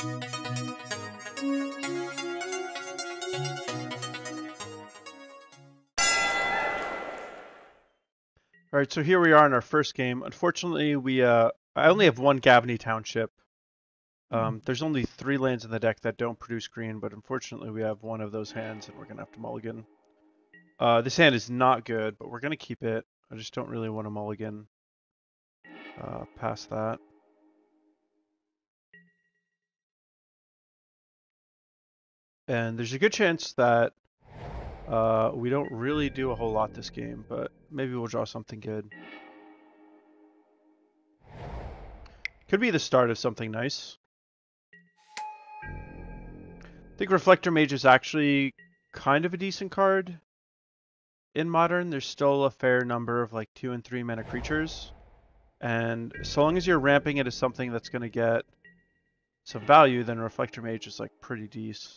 All right, so here we are in our first game. Unfortunately, I only have one Gavony Township. There's only 3 lands in the deck that don't produce green, but unfortunately we have one of those hands and we're going to have to mulligan. This hand is not good, but we're going to keep it. I just don't really want to mulligan past that. And there's a good chance that we don't really do a whole lot this game, but maybe we'll draw something good. Could be the start of something nice. I think Reflector Mage is actually kind of a decent card. In Modern, there's still a fair number of like 2 and 3 mana creatures. And so long as you're ramping it as something that's going to get some value, then Reflector Mage is like pretty decent.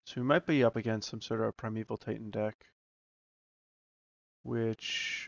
So we might be up against some sort of Primeval Titan deck, which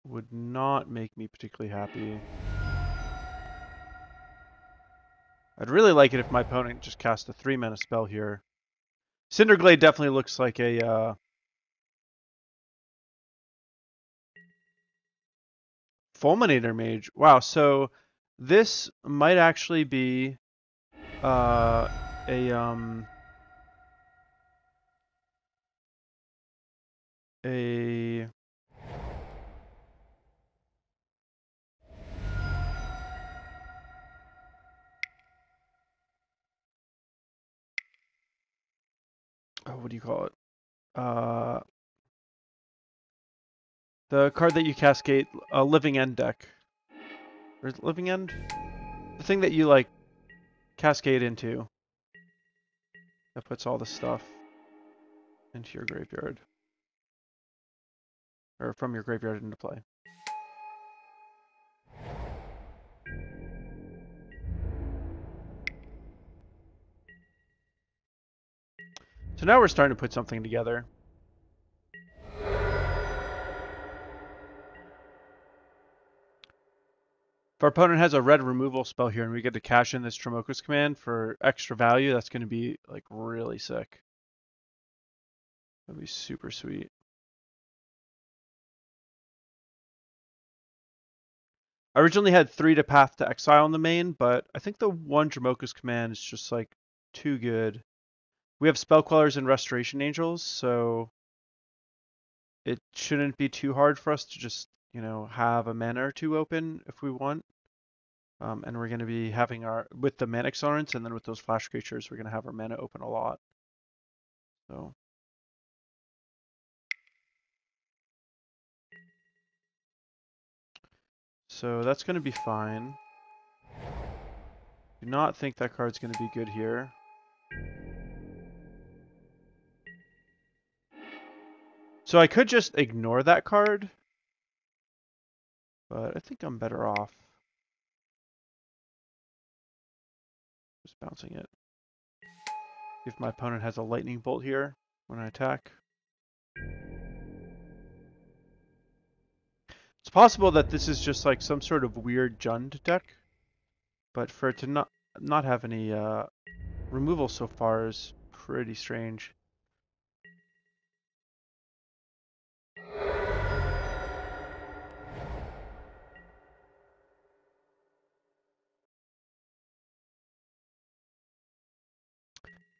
would not make me particularly happy. I'd really like it if my opponent just cast a 3-mana spell here. Cinderglade definitely looks like a Fulminator Mage. Wow, so this might actually be a what do you call it? The card that you cascade, a Living End deck. Or is it Living End? The thing that you like cascade into. That puts all the stuff into your graveyard. Or from your graveyard into play. So now we're starting to put something together. If our opponent has a red removal spell here and we get to cash in this Dromoka's command for extra value, that's going to be like really sick. That'd be super sweet. I originally had 3 to Path to Exile in the main, but I think the one Dromoka's command is just like too good. We have Spell Quellers and Restoration Angels, so it shouldn't be too hard for us to just, you know, have a mana or 2 open if we want. And we're going to be having with the mana accelerants and then with those flash creatures, we're going to have our mana open a lot. So that's going to be fine. Do not think that card's going to be good here. So I could just ignore that card, but I think I'm better off just bouncing it. If my opponent has a lightning bolt here when I attack. It's possible that this is just like some sort of weird Jund deck, but for it to not have any removal so far is pretty strange.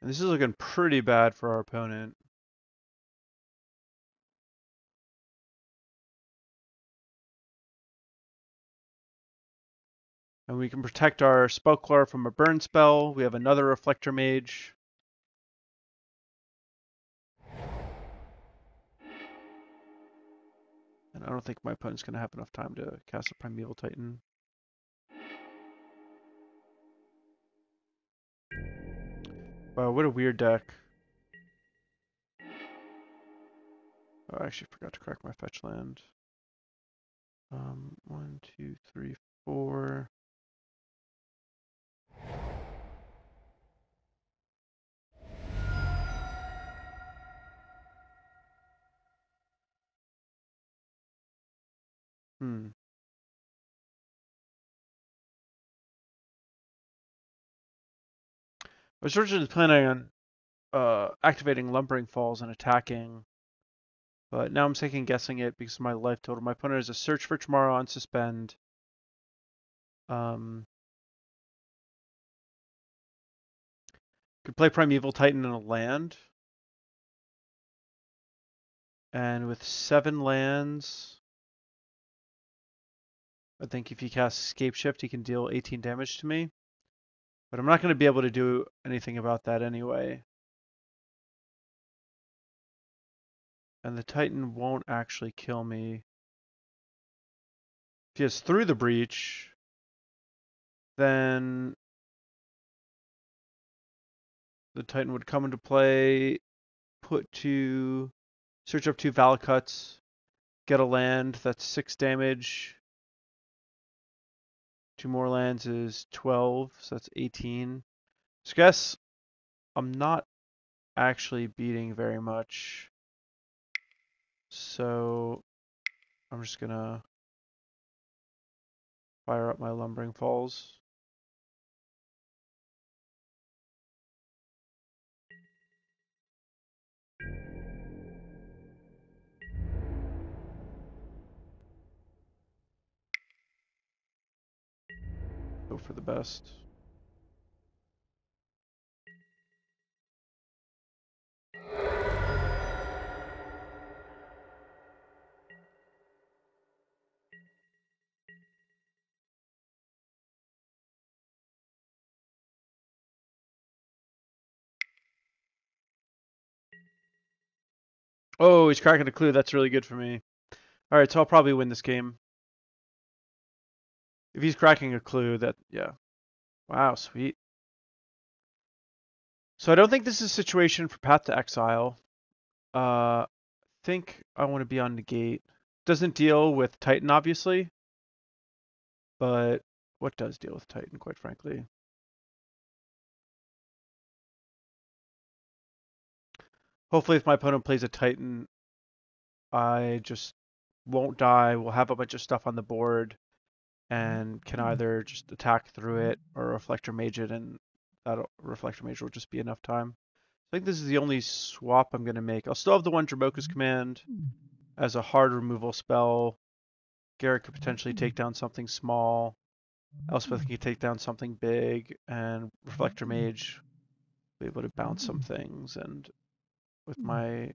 And this is looking pretty bad for our opponent. And we can protect our Spell Queller from a burn spell. We have another Reflector Mage. And I don't think my opponent's going to have enough time to cast a Primeval Titan. Wow, what a weird deck. Oh, I actually forgot to crack my fetch land. 1, 2, 3, 4. I was originally planning on activating Lumbering Falls and attacking, but now I'm second guessing it because of my life total. My opponent has a Search for Tomorrow on suspend. Could play Primeval Titan in a land. And with 7 lands, I think if he casts Scape Shift, he can deal 18 damage to me. But I'm not going to be able to do anything about that anyway. And the Titan won't actually kill me. If he has Through the Breach, then the Titan would come into play, search up 2 Valakuts, get a land that's 6 damage. 2 more lands is 12, so that's 18. So I guess I'm not actually beating very much. So I'm just gonna fire up my Lumbering Falls. Hope for the best. Oh, he's cracking a clue. That's really good for me. All right, so I'll probably win this game. If he's cracking a clue, yeah. Wow, sweet. So I don't think this is a situation for Path to Exile. I think I want to be on Negate. Doesn't deal with Titan, obviously. But what does deal with Titan, quite frankly? Hopefully if my opponent plays a Titan, I just won't die. We'll have a bunch of stuff on the board and can either just attack through it or Reflector Mage it, and that Reflector Mage will just be enough time. I think this is the only swap I'm going to make. I'll still have the one Dromoka's Command as a hard removal spell. Garruk could potentially take down something small. Elspeth can take down something big, and Reflector Mage will be able to bounce some things, and with my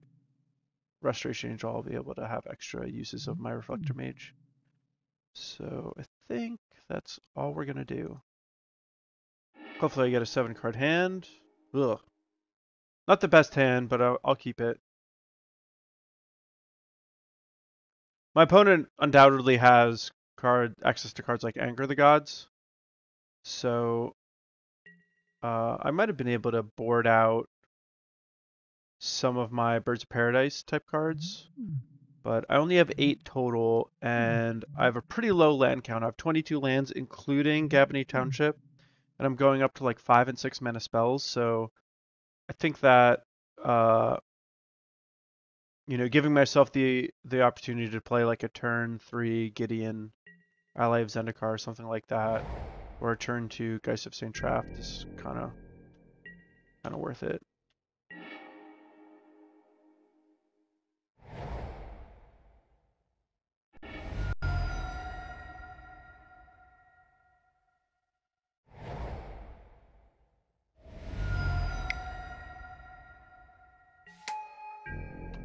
Restoration Angel, I'll be able to have extra uses of my Reflector Mage. So I think that's all we're going to do. Hopefully I get a 7-card hand. Ugh. Not the best hand, but I'll keep it. My opponent undoubtedly has access to cards like Anger the Gods. So I might have been able to board out some of my Birds of Paradise type cards. But I only have 8 total, and I have a pretty low land count. I have 22 lands, including Gavony Township, and I'm going up to like 5 and 6 mana spells. So I think that giving myself the opportunity to play like a turn 3 Gideon, Ally of Zendikar, or something like that, or a turn 2 Geist of St. Traft is kind of worth it.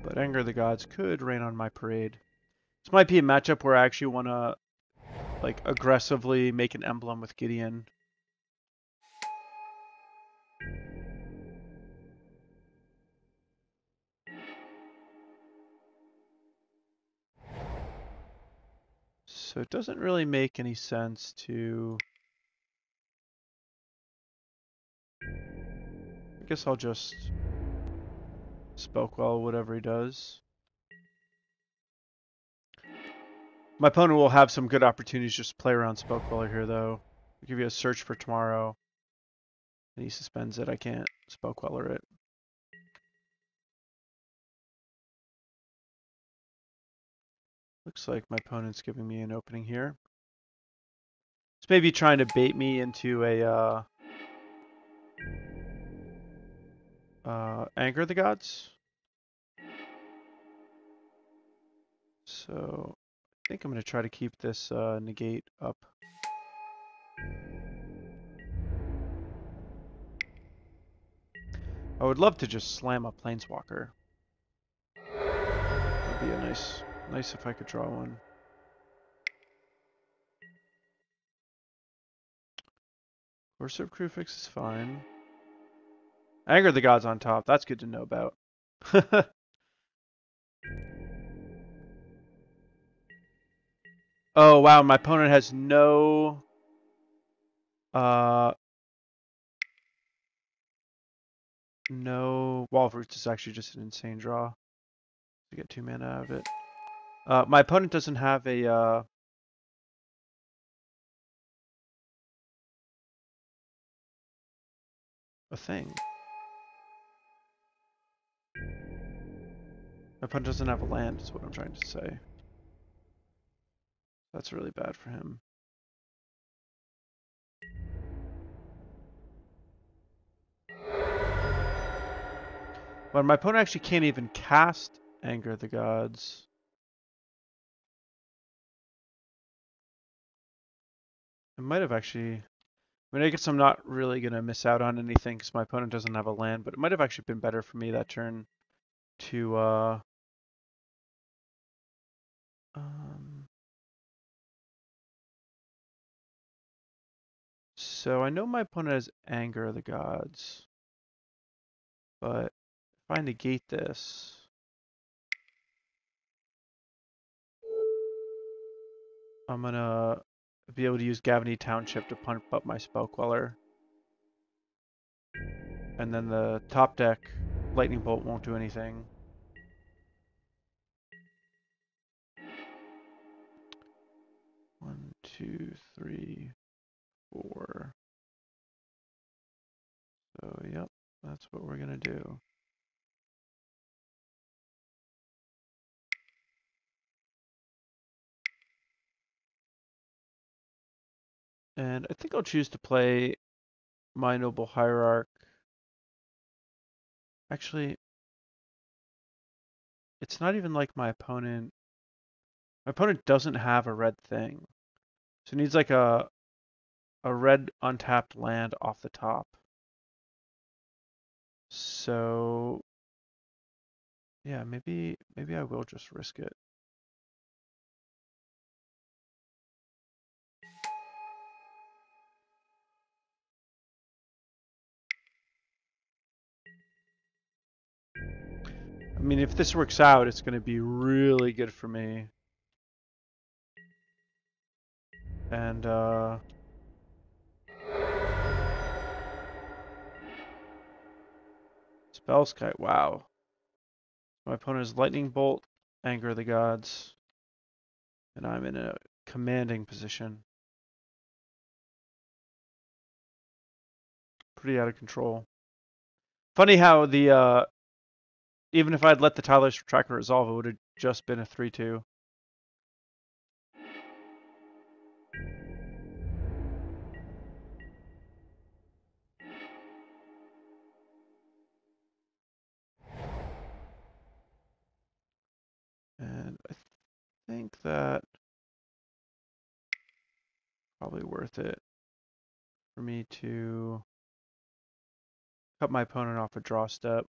But Anger of the Gods could rain on my parade. This might be a matchup where I actually want to like aggressively make an emblem with Gideon. So it doesn't really make any sense to... I guess I'll just Spell Queller whatever he does. My opponent will have some good opportunities just to play around Spell Queller here, though. I'll give you a Search for Tomorrow, and he suspends it. I can't Spell Queller it. Looks like my opponent's giving me an opening here. It's maybe trying to bait me into a Anger the Gods. So I think I'm going to try to keep this Negate up. I would love to just slam a Planeswalker. Would be a nice if I could draw one. Corsair Crewfix is fine. Anger the Gods on top. That's good to know about. Oh wow, my opponent has no no Wall of Roots is actually just an insane draw. To get 2 mana out of it. My opponent doesn't have a thing. My opponent doesn't have a land, is what I'm trying to say. That's really bad for him. But my opponent actually can't even cast Anger the Gods. I might have actually... I mean, I guess I'm not really going to miss out on anything because my opponent doesn't have a land, but it might have actually been better for me that turn to... So I know my opponent has Anger of the Gods, but if I negate this... I'm going to be able to use Gavony Township to pump up my Spell Queller. And then the top deck, Lightning Bolt won't do anything. One, two, three, four. So, yep, that's what we're going to do. And I think I'll choose to play my Noble Hierarch. Actually, it's not even like my opponent. My opponent doesn't have a red thing. So it needs like a red untapped land off the top. So yeah, maybe I will just risk it. I mean, if this works out, it's going to be really good for me. And Spellskite, wow. My opponent is Lightning Bolt, Anger of the Gods, and I'm in a commanding position. Pretty out of control. Funny how the even if I'd let the Tyler's Tracker resolve, it would have just been a 3-2. And I think that probably worth it for me to cut my opponent off a draw step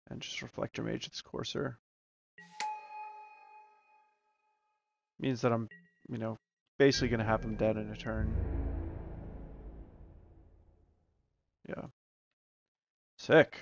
and just Reflector Mage this Courser. Means that I'm, basically going to have him dead in a turn. Yeah. Sick.